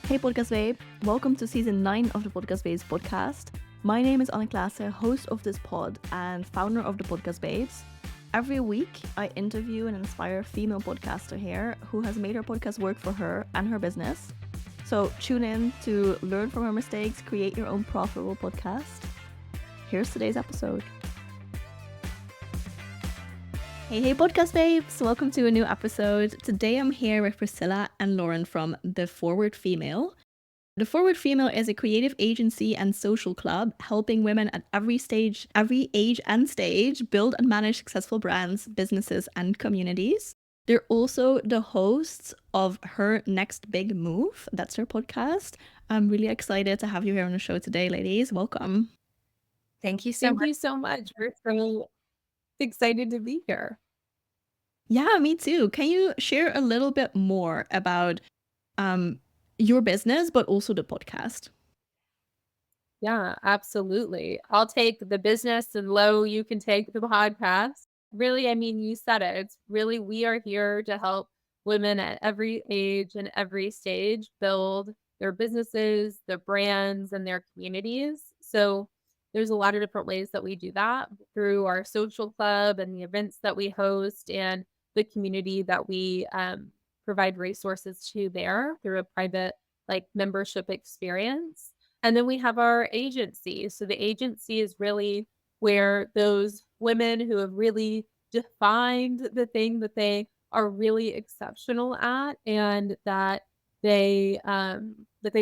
Hey Podcast Babe, welcome to season 9 of the Podcast Babes podcast. My name is Anna Klaase, host of this pod and founder of the Podcast Babes. Every week, I interview and inspire a female podcaster here who has made her podcast work for her and her business. So tune in to learn from her mistakes, create your own profitable podcast. Here's today's episode. Hey Podcast Babes, welcome to a new episode. Today I'm here with Priscilla and Lauren from The Forward Female. The Forward Female is a creative agency and social club helping women at every age and stage build and manage successful brands, businesses, and communities. They're also the hosts of Her Next Big Move. That's their podcast. I'm really excited to have you here on the show today, ladies. Welcome. Thank you so much. We're so excited to be here. Yeah, me too. Can you share a little bit more about your business, but also the podcast? Yeah, absolutely. I'll take the business and Lo, you can take the podcast. Really, I mean, you said it. It's really, we are here to help women at every age and every stage build their businesses, their brands, and their communities. So there's a lot of different ways that we do that through our social club and the events that we host and the community that we provide resources to there through a private membership experience. And then we have our agency. So the agency is really where those women who have really defined the thing that they are really exceptional at and that they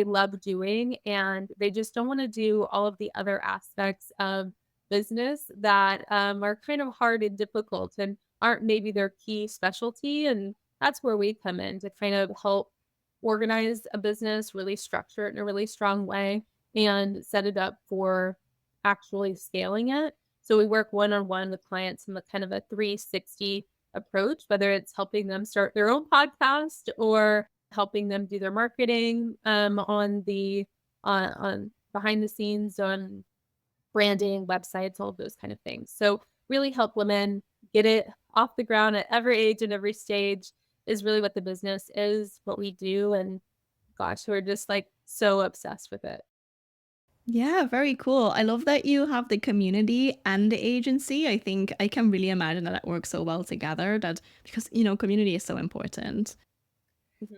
love doing, and they just don't want to do all of the other aspects of business that are kind of hard and difficult and aren't maybe their key specialty. And that's where we come in to kind of help organize a business, really structure it in a really strong way, and set it up for actually scaling it. So we work one-on-one with clients in the kind of a 360 approach, whether it's helping them start their own podcast or helping them do their marketing on behind the scenes, on branding, websites, all of those kind of things. So really help women get it off the ground at every age and every stage is really what the business is, what we do. And gosh, we're just so obsessed with it. Yeah, very cool. I love that you have the community and the agency. I think I can really imagine that works so well together, that because, community is so important.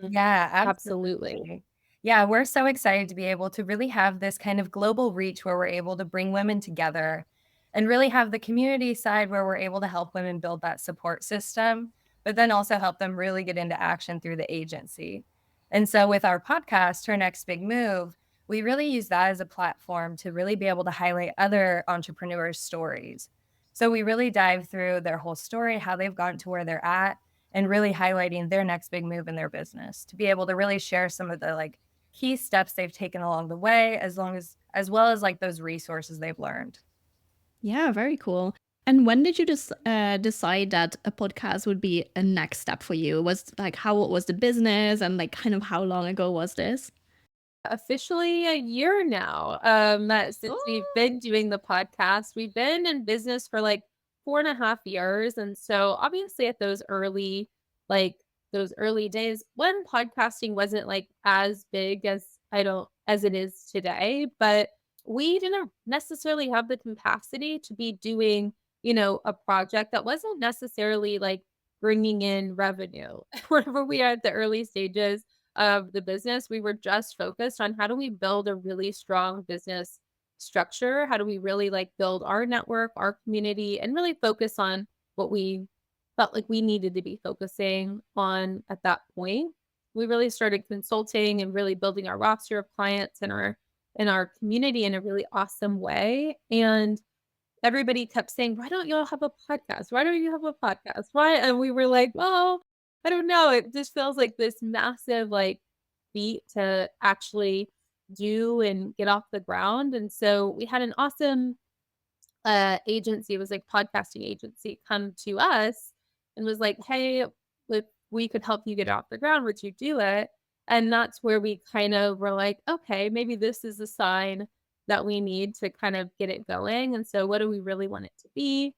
Yeah, absolutely. Yeah, we're so excited to be able to really have this kind of global reach where we're able to bring women together and really have the community side where we're able to help women build that support system, but then also help them really get into action through the agency. And so with our podcast, Her Next Big Move, we really use that as a platform to really be able to highlight other entrepreneurs' stories. So we really dive through their whole story, how they've gotten to where they're at, and really highlighting their next big move in their business to be able to really share some of the key steps they've taken along the way, as well as those resources they've learned. Yeah, very cool. And when did you just decide that a podcast would be a next step for you? Was how was the business and kind of how long ago was this? Officially a year now since we've been doing the podcast. We've been in business for 4.5 years. And so obviously at those early days when podcasting wasn't as big as it is today, but we didn't necessarily have the capacity to be doing, a project that wasn't necessarily bringing in revenue. Whenever we are at the early stages of the business, we were just focused on how do we build a really strong business structure? How do we really build our network, our community, and really focus on what we felt like we needed to be focusing on at that point. We really started consulting and really building our roster of clients and our community in a really awesome way. And everybody kept saying, "Why don't y'all have a podcast? Why don't you have a podcast? Why?" And we were like, "Well, I don't know. It just feels like this massive feat to actually do and get off the ground." And so we had an awesome agency, it was podcasting agency, come to us and was like, "Hey, if we could help you get off the ground, would you do it?" And that's where we kind of were like, "Okay, maybe this is a sign that we need to kind of get it going." And so what do we really want it to be?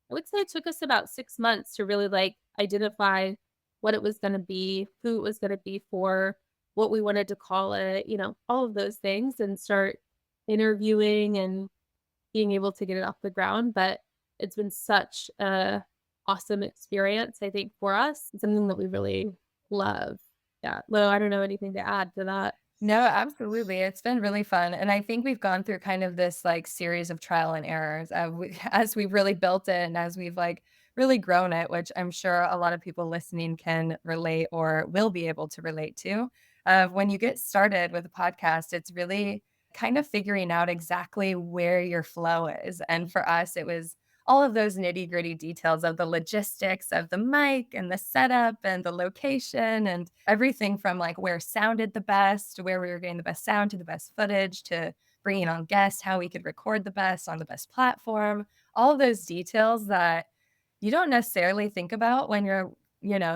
I would say it took us about 6 months to really identify what it was going to be, who it was going to be for, what we wanted to call it, all of those things, and start interviewing and being able to get it off the ground. But it's been such a awesome experience, I think, for us. It's something that we really love. Yeah. Lo, I don't know anything to add to that. No, absolutely. It's been really fun. And I think we've gone through kind of this like series of trial and errors as we've really built it and as we've like really grown it, which I'm sure a lot of people listening can relate or will be able to relate to. When you get started with a podcast, it's really kind of figuring out exactly where your flow is. And for us, it was all of those nitty gritty details of the logistics of the mic and the setup and the location and everything from like where sounded the best, where we were getting the best sound to the best footage to bringing on guests, how we could record the best on the best platform, all of those details that you don't necessarily think about when you're,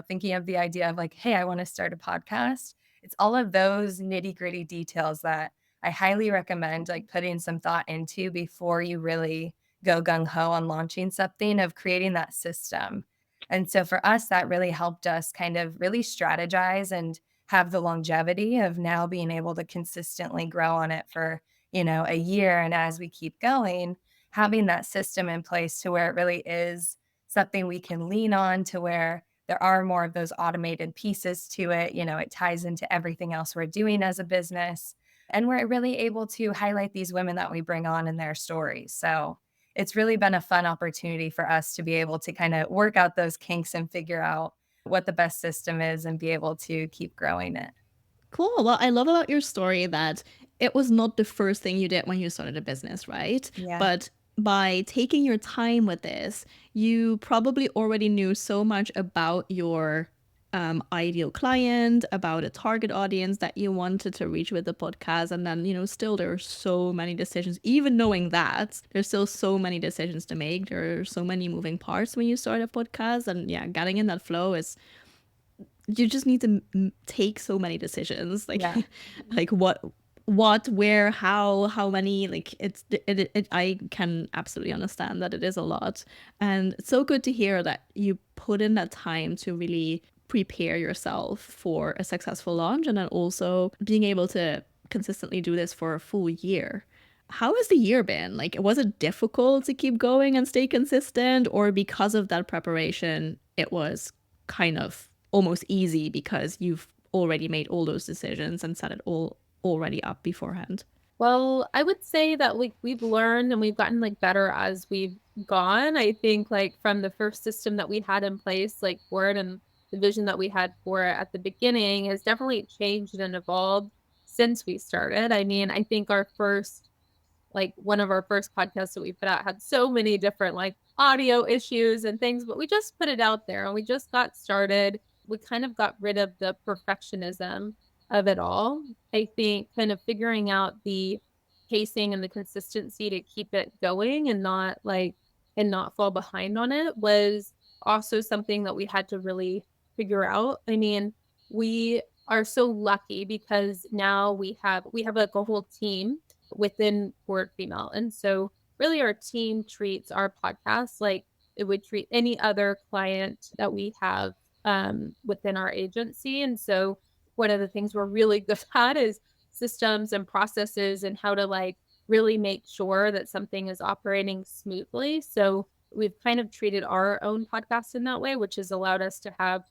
thinking of the idea of like, hey, I want to start a podcast. It's all of those nitty gritty details that I highly recommend like putting some thought into before you really go gung ho on launching something, of creating that system. And so for us, that really helped us kind of really strategize and have the longevity of now being able to consistently grow on it for, a year. And as we keep going, having that system in place to where it really is something we can lean on, to where there are more of those automated pieces to it. It ties into everything else we're doing as a business. And we're really able to highlight these women that we bring on and their stories. So it's really been a fun opportunity for us to be able to kind of work out those kinks and figure out what the best system is and be able to keep growing it. Cool. Well, I love about your story that it was not the first thing you did when you started a business, right? Yeah. But by taking your time with this, you probably already knew so much about your ideal client, about a target audience that you wanted to reach with the podcast. And then, still there are so many decisions. Even knowing that, there's still so many decisions to make. There are so many moving parts when you start a podcast. And yeah, getting in that flow is, you just need to take so many decisions, like Yeah. like what where how many, like I can absolutely understand that it is a lot. And it's so good to hear that you put in that time to really prepare yourself for a successful launch, and then also being able to consistently do this for a full year. How has the year been? Like, was it difficult to keep going and stay consistent, or because of that preparation, it was kind of almost easy because you've already made all those decisions and set it all already up beforehand? Well, I would say that we've learned and we've gotten like better as we've gone. I think like from the first system that we had in place, like for it, and the vision that we had for it at the beginning has definitely changed and evolved since we started. I mean, I think one of our first podcasts that we put out had so many different like audio issues and things, but we just put it out there and we just got started. We kind of got rid of the perfectionism of it all. I think kind of figuring out the pacing and the consistency to keep it going and not fall behind on it was also something that we had to really figure out. I mean, we are so lucky because now we have like a whole team within Forward Female. And so really our team treats our podcast like it would treat any other client that we have within our agency. And so one of the things we're really good at is systems and processes and how to like really make sure that something is operating smoothly. So we've kind of treated our own podcast in that way, which has allowed us to have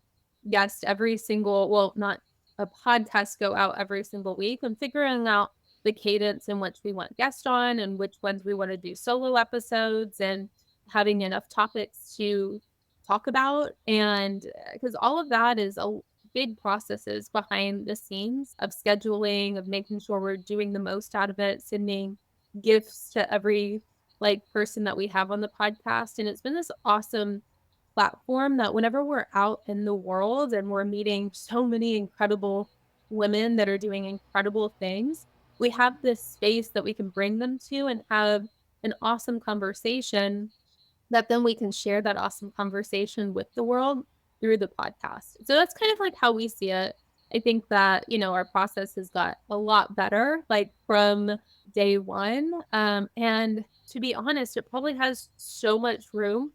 guests every single, well, not a podcast go out every single week, and figuring out the cadence in which we want guests on and which ones we want to do solo episodes, and having enough topics to talk about. And because all of that is a big processes behind the scenes of scheduling, of making sure we're doing the most out of it, sending gifts to every like person that we have on the podcast. And it's been this awesome platform that whenever we're out in the world and we're meeting so many incredible women that are doing incredible things, we have this space that we can bring them to and have an awesome conversation, that then we can share that awesome conversation with the world through the podcast. So that's kind of like how we see it. I think that, our process has got a lot better, like from day one. And to be honest, it probably has so much room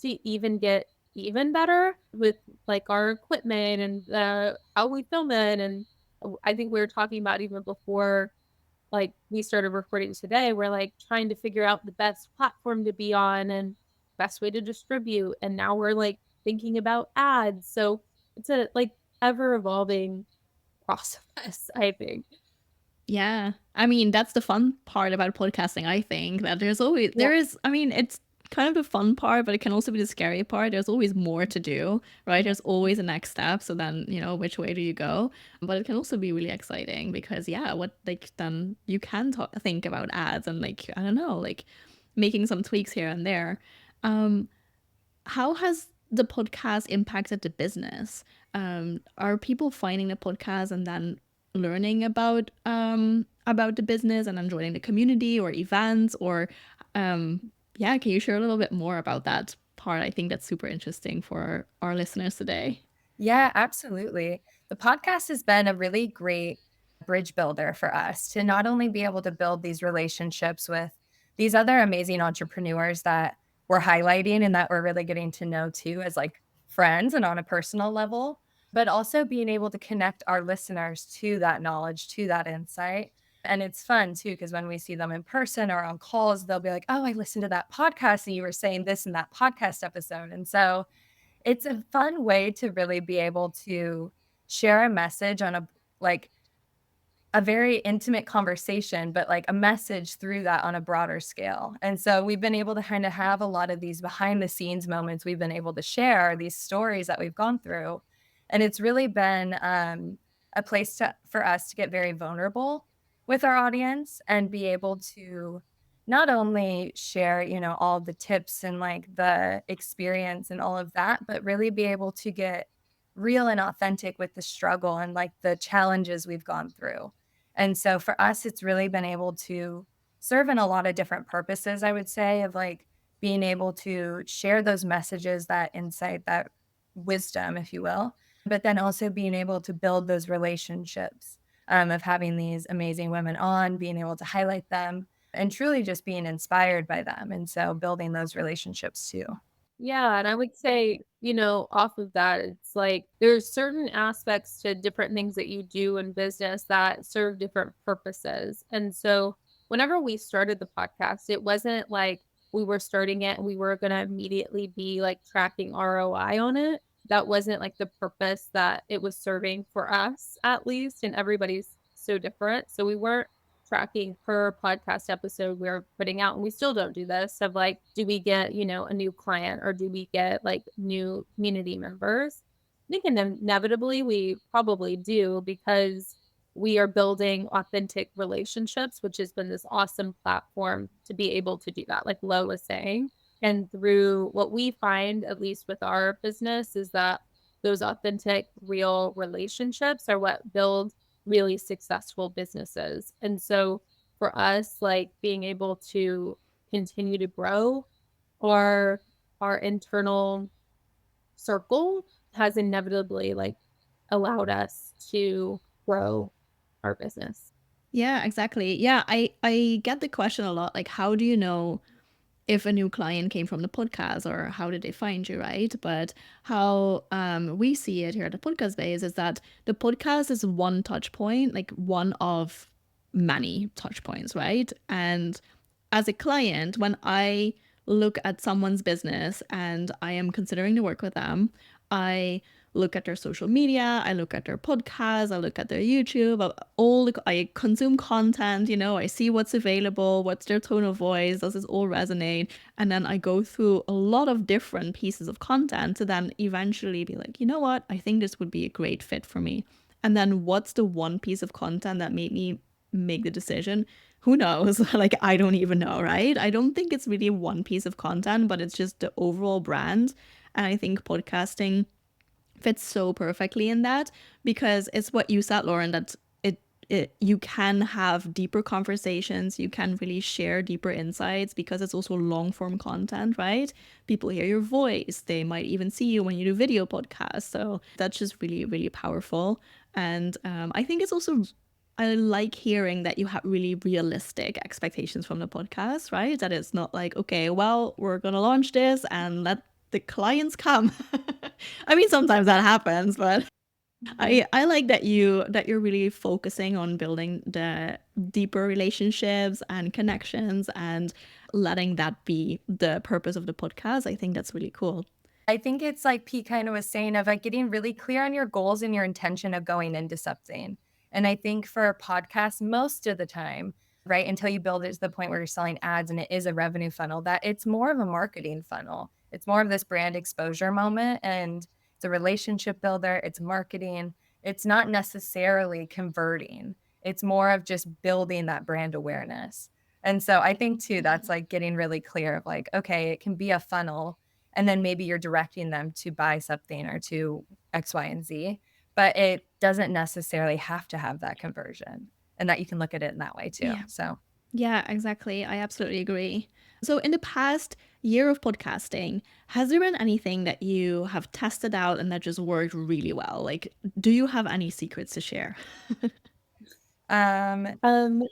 to even get even better with like our equipment and how we film it and I think we were talking about even before like we started recording today, we're like trying to figure out the best platform to be on and best way to distribute. And now we're like thinking about ads. So it's a like ever evolving process, I think. Yeah. I mean, that's the fun part about podcasting, I think, that Yeah. I mean, it's kind of the fun part, but it can also be the scary part. There's always more to do, right? There's always a next step. So then, which way do you go? But it can also be really exciting because, yeah, then you can think about ads and, like, I don't know, like making some tweaks here and there. Um, how has the podcast impacted the business? Are people finding the podcast and then learning about the business and then joining the community or events or yeah, can you share a little bit more about that part? I think that's super interesting for our listeners today. Yeah, absolutely. The podcast has been a really great bridge builder for us to not only be able to build these relationships with these other amazing entrepreneurs that we're highlighting and that we're really getting to know too as like friends and on a personal level, but also being able to connect our listeners to that knowledge, to that insight. And it's fun too, because when we see them in person or on calls, they'll be like, oh, I listened to that podcast and you were saying this in that podcast episode. And so it's a fun way to really be able to share a message on like a very intimate conversation, but like a message through that on a broader scale. And so we've been able to kind of have a lot of these behind the scenes moments we've been able to share, these stories that we've gone through. And it's really been a place for us to get very vulnerable with our audience and be able to not only share, all the tips and like the experience and all of that, but really be able to get real and authentic with the struggle and like the challenges we've gone through. And so for us, it's really been able to serve in a lot of different purposes, I would say, of like being able to share those messages, that insight, that wisdom, if you will, but then also being able to build those relationships of having these amazing women on, being able to highlight them, and truly just being inspired by them. And so building those relationships too. Yeah, and I would say, off of that, it's like there's certain aspects to different things that you do in business that serve different purposes. And so whenever we started the podcast, it wasn't like we were starting it and we were going to immediately be like tracking ROI on it. That wasn't like the purpose that it was serving for us, at least. And everybody's so different. So we weren't tracking per podcast episode we're putting out. And we still don't do this of like, do we get, a new client or do we get like new community members? I think inevitably we probably do because we are building authentic relationships, which has been this awesome platform to be able to do that, like Lo was saying. And through what we find, at least with our business, is that those authentic, real relationships are what build really successful businesses. And so for us, like being able to continue to grow our internal circle has inevitably like allowed us to grow our business. Yeah, exactly. Yeah, I get the question a lot, like how do you know if a new client came from the podcast or how did they find you, right? But how we see it here at the podcast base is that the podcast is one touch point, like one of many touch points, right? And as a client, when I look at someone's business and I am considering to work with them, I look at their social media, I look at their podcast, I look at their YouTube, I consume content, I see what's available, what's their tone of voice, does this all resonate? And then I go through a lot of different pieces of content to then eventually be like, you know what, I think this would be a great fit for me. And then what's the one piece of content that made me make the decision? Who knows? Like, I don't even know, right? I don't think it's really one piece of content, but it's just the overall brand. And I think podcasting fits so perfectly in that because it's what you said, Lauren, that you can have deeper conversations, you can really share deeper insights because it's also long form content, right? People hear your voice, they might even see you when you do video podcasts. So that's just really, really powerful. And I think it's also, I like hearing that you have really realistic expectations from the podcast, right? That it's not like, okay, well, we're going to launch this and let the clients come. I mean, sometimes that happens, but I like that you're really focusing on building the deeper relationships and connections and letting that be the purpose of the podcast. I think that's really cool. I think it's like P kind of was saying of like getting really clear on your goals and your intention of going into something. And I think for podcasts, most of the time, right, until you build it to the point where you're selling ads and it is a revenue funnel, that it's more of a marketing funnel. It's more of this brand exposure moment and it's a relationship builder, it's marketing. It's not necessarily converting. It's more of just building that brand awareness. And so I think too, that's like getting really clear of like, okay, it can be a funnel and then maybe you're directing them to buy something or to X, Y, and Z, but it doesn't necessarily have to have that conversion and that you can look at it in that way too. Yeah. So Yeah, exactly. I absolutely agree. So, in the past year of podcasting, has there been anything that you have tested out and that just worked really well? Like, do you have any secrets to share? I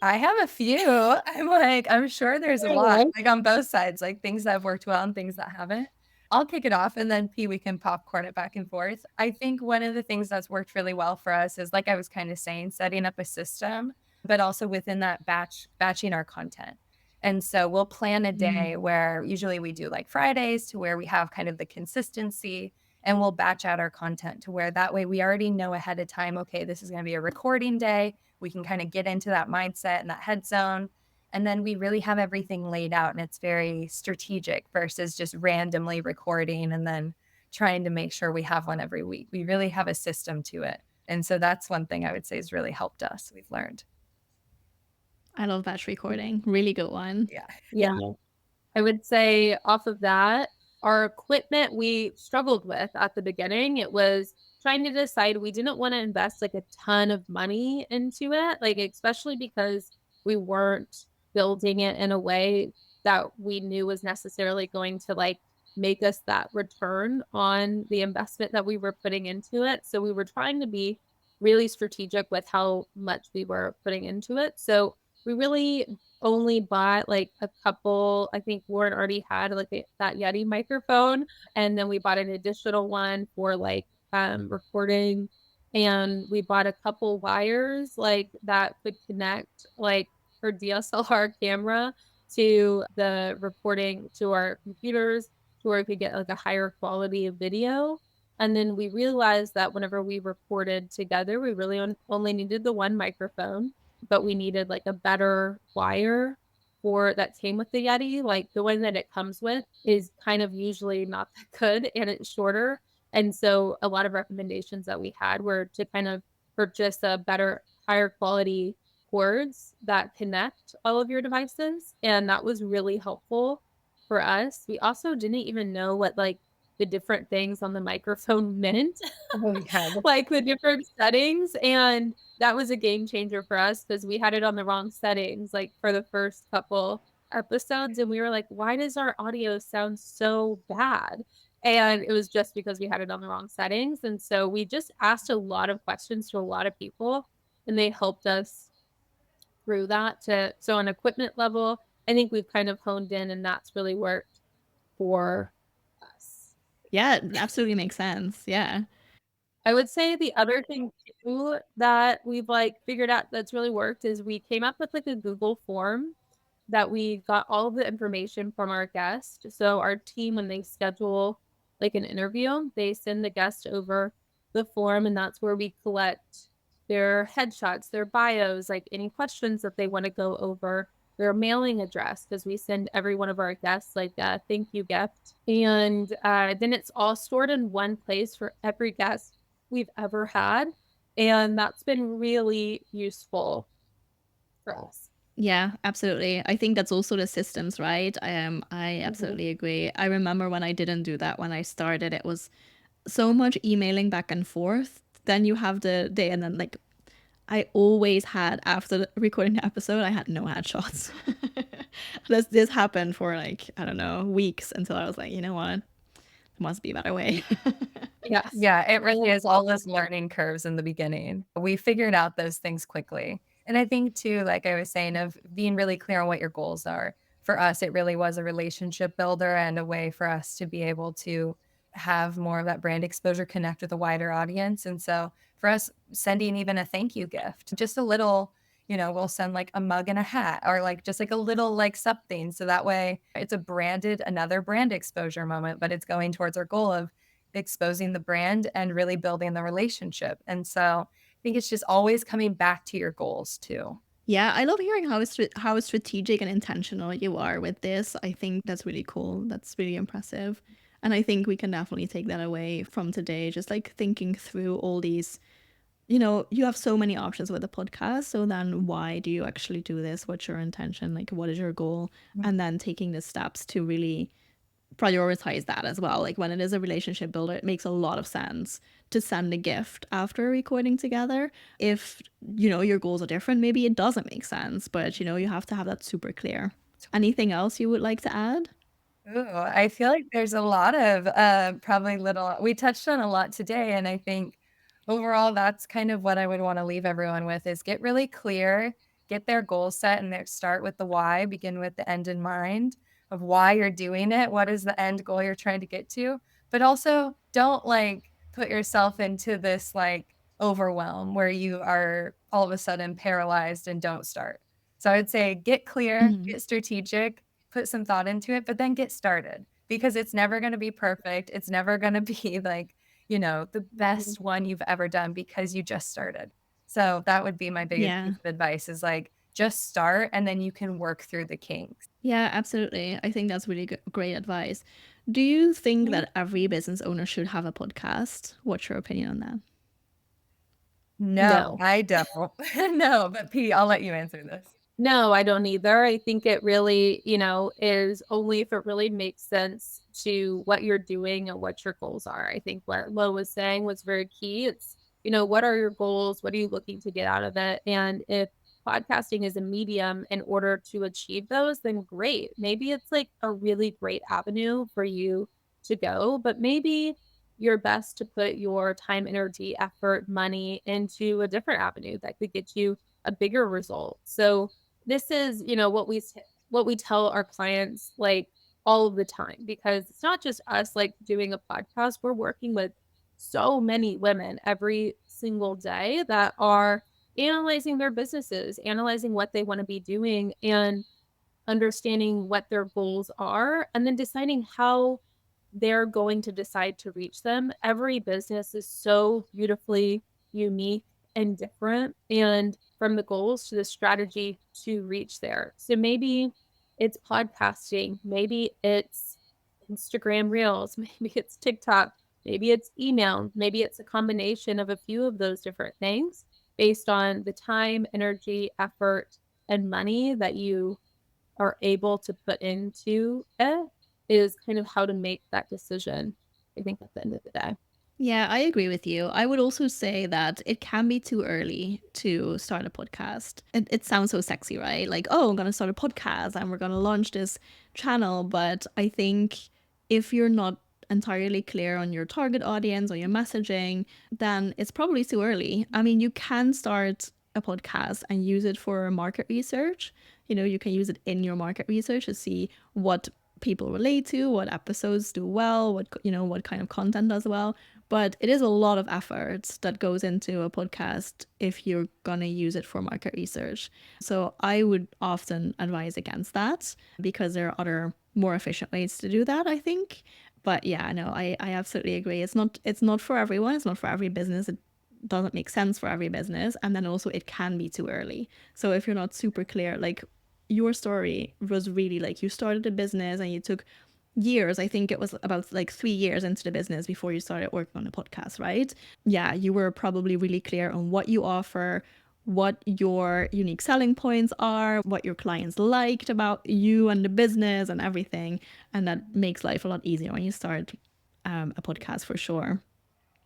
have a few. I'm sure there's a lot, like on both sides, like things that have worked well and things that haven't. I'll kick it off and then P, we can popcorn it back and forth. I think one of the things that's worked really well for us is, like I was kind of saying, setting up a system, but also within that batching our content. And so we'll plan a day where usually we do like Fridays to where we have kind of the consistency and we'll batch out our content to where that way we already know ahead of time, okay, this is going to be a recording day. We can kind of get into that mindset and that head zone. And then we really have everything laid out and it's very strategic versus just randomly recording and then trying to make sure we have one every week. We really have a system to it. And so that's one thing I would say has really helped us. We've learned. I love batch recording. Really good one. Yeah. Yeah. I would say off of that, our equipment we struggled with at the beginning. It was trying to decide we didn't want to invest like a ton of money into it, like especially because we weren't building it in a way that we knew was necessarily going to like make us that return on the investment that we were putting into it. So we were trying to be really strategic with how much we were putting into it. So we really only bought like a couple. I think Lauren already had like that Yeti microphone, and then we bought an additional one for like recording, and we bought a couple wires like that could connect like her DSLR camera to the recording to our computers to where we could get like a higher quality of video. And then we realized that whenever we recorded together, we really only needed the one microphone, but we needed like a better wire for that came with the Yeti. Like the one that it comes with is kind of usually not that good and it's shorter. And so a lot of recommendations that we had were to kind of purchase a better, higher quality cords that connect all of your devices. And that was really helpful for us. We also didn't even know what like the different things on the microphone meant, like the different settings. And that was a game changer for us because we had it on the wrong settings, like for the first couple episodes. And we were like, why does our audio sound so bad? And it was just because we had it on the wrong settings. And so we just asked a lot of questions to a lot of people and they helped us through that. So on equipment level, I think we've kind of honed in and that's really worked for us. Yeah, it absolutely makes sense. Yeah. I would say the other thing too that we've like figured out that's really worked is we came up with like a Google form that we got all of the information from our guest. So our team, when they schedule like an interview, they send the guest over the form and that's where we collect their headshots, their bios, like any questions that they want to go over, their mailing address, because we send every one of our guests like a thank you gift. And then it's all stored in one place for every guest we've ever had. And that's been really useful for us. Yeah, absolutely. I think that's also the systems, right? I absolutely agree. I remember when I didn't do that when I started, it was so much emailing back and forth. Then you have the day, and then like I always had after recording the episode, I had no headshots. This happened for like I don't know weeks until I was like, you know what, there must be a better way. Yes. Yeah, it really is all those learning curves in the beginning. We figured out those things quickly. And I think too, like I was saying, of being really clear on what your goals are. For us, it really was a relationship builder and a way for us to be able to have more of that brand exposure, connect with a wider audience. And so for us, sending even a thank you gift, just a little, we'll send like a mug and a hat, or like just like a little like something. So that way it's another brand exposure moment, but it's going towards our goal of exposing the brand and really building the relationship. And so I think it's just always coming back to your goals too. Yeah, I love hearing how strategic and intentional you are with this. I think that's really cool. That's really impressive. And I think we can definitely take that away from today, just like thinking through all these, you have so many options with a podcast. So then why do you actually do this? What's your intention? Like, what is your goal? And then taking the steps to really prioritize that as well. Like when it is a relationship builder, it makes a lot of sense to send a gift after recording together. If, your goals are different, maybe it doesn't make sense, but you have to have that super clear. Anything else you would like to add? Ooh, I feel like there's a lot of probably we touched on a lot today. And I think overall, that's kind of what I would want to leave everyone with is get really clear, get their goals set and start with the why, begin with the end in mind of why you're doing it. What is the end goal you're trying to get to? But also don't like put yourself into this like overwhelm where you are all of a sudden paralyzed and don't start. So I would say get clear, get strategic, put some thought into it, but then get started because it's never going to be perfect. It's never going to be like, the best one you've ever done because you just started. So that would be my biggest Yeah. piece of advice is like, just start and then you can work through the kinks. Yeah, absolutely. I think that's really great advice. Do you think that every business owner should have a podcast? What's your opinion on that? No, No. I don't. No, but P, I'll let you answer this. No, I don't either. I think it really, is only if it really makes sense to what you're doing and what your goals are. I think what Lo was saying was very key. It's, what are your goals? What are you looking to get out of it? And if podcasting is a medium in order to achieve those, then great. Maybe it's like a really great avenue for you to go, but maybe you're best to put your time, energy, effort, money into a different avenue that could get you a bigger result. So, this is, what we tell our clients like all of the time because it's not just us like doing a podcast. We're working with so many women every single day that are analyzing their businesses, analyzing what they want to be doing and understanding what their goals are and then deciding how they're going to decide to reach them. Every business is so beautifully unique and different, and from the goals to the strategy to reach there. So maybe it's podcasting, maybe it's Instagram Reels, maybe it's TikTok, maybe it's email, maybe it's a combination of a few of those different things based on the time, energy, effort, and money that you are able to put into it is kind of how to make that decision, I think, at the end of the day. Yeah, I agree with you. I would also say that it can be too early to start a podcast. It sounds so sexy, right? Like, oh, I'm going to start a podcast and we're going to launch this channel. But I think if you're not entirely clear on your target audience or your messaging, then it's probably too early. I mean, you can start a podcast and use it for market research. You can use it in your market research to see what people relate to, what episodes do well, what kind of content does well. But it is a lot of effort that goes into a podcast if you're going to use it for market research. So I would often advise against that because there are other more efficient ways to do that, I think. But yeah, no, I absolutely agree. It's not for everyone. It's not for every business. It doesn't make sense for every business. And then also it can be too early. So if you're not super clear, like your story was really like you started a business and you took years. I think it was about like 3 years into the business before you started working on a podcast, right? Yeah, you were probably really clear on what you offer, what your unique selling points are, what your clients liked about you and the business and everything. And that makes life a lot easier when you start a podcast for sure.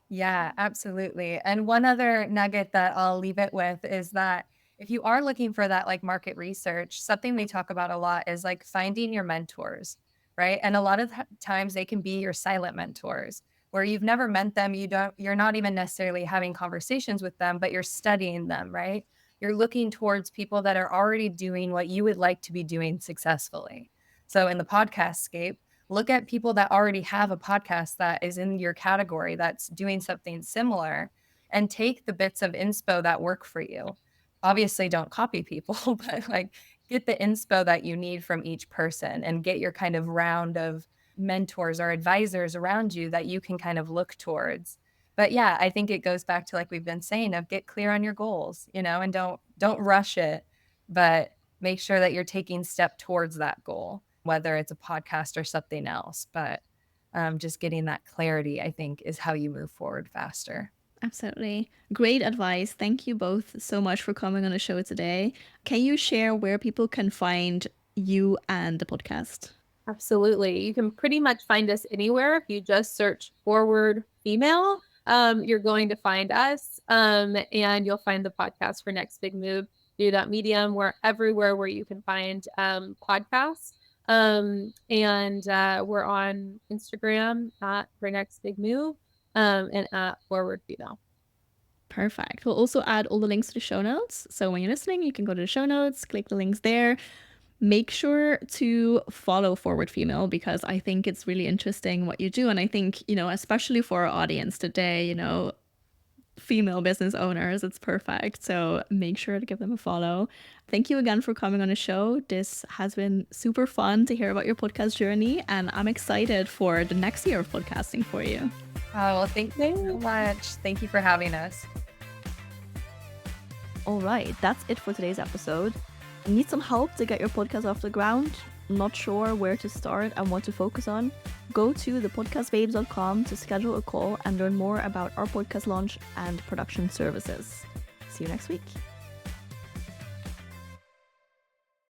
Yeah, absolutely. And one other nugget that I'll leave it with is that if you are looking for that like market research, something we talk about a lot is like finding your mentors, right? And a lot of times they can be your silent mentors where you've never met them, you're not even necessarily having conversations with them, but you're studying them, right? You're looking towards people that are already doing what you would like to be doing successfully. So in the podcast scape, look at people that already have a podcast that is in your category that's doing something similar, and take the bits of inspo that work for you. Obviously, don't copy people, but like get the inspo that you need from each person and get your kind of round of mentors or advisors around you that you can kind of look towards. But yeah, I think it goes back to, like we've been saying, of get clear on your goals, and don't rush it, but make sure that you're taking step towards that goal, whether it's a podcast or something else. But just getting that clarity, I think, is how you move forward faster. Absolutely. Great advice. Thank you both so much for coming on the show today. Can you share where people can find you and the podcast? Absolutely. You can pretty much find us anywhere. If you just search Forward Female, you're going to find us, and you'll find the podcast for Next Big Move through that medium. We're everywhere where you can find podcasts. And we're on Instagram at For Next Big Move and at Forward Female. Perfect. We'll also add all the links to the show notes. So when you're listening, you can go to the show notes, click the links there. Make sure to follow Forward Female because I think it's really interesting what you do. And I think, especially for our audience today, female business owners, it's perfect. So make sure to give them a follow. Thank you again for coming on the show. This has been super fun to hear about your podcast journey. And I'm excited for the next year of podcasting for you. Oh, well, thank you so much. Thank you for having us. All right, that's it for today's episode. Need some help to get your podcast off the ground? Not sure where to start and what to focus on? Go to thepodcastbabes.com to schedule a call and learn more about our podcast launch and production services. See you next week.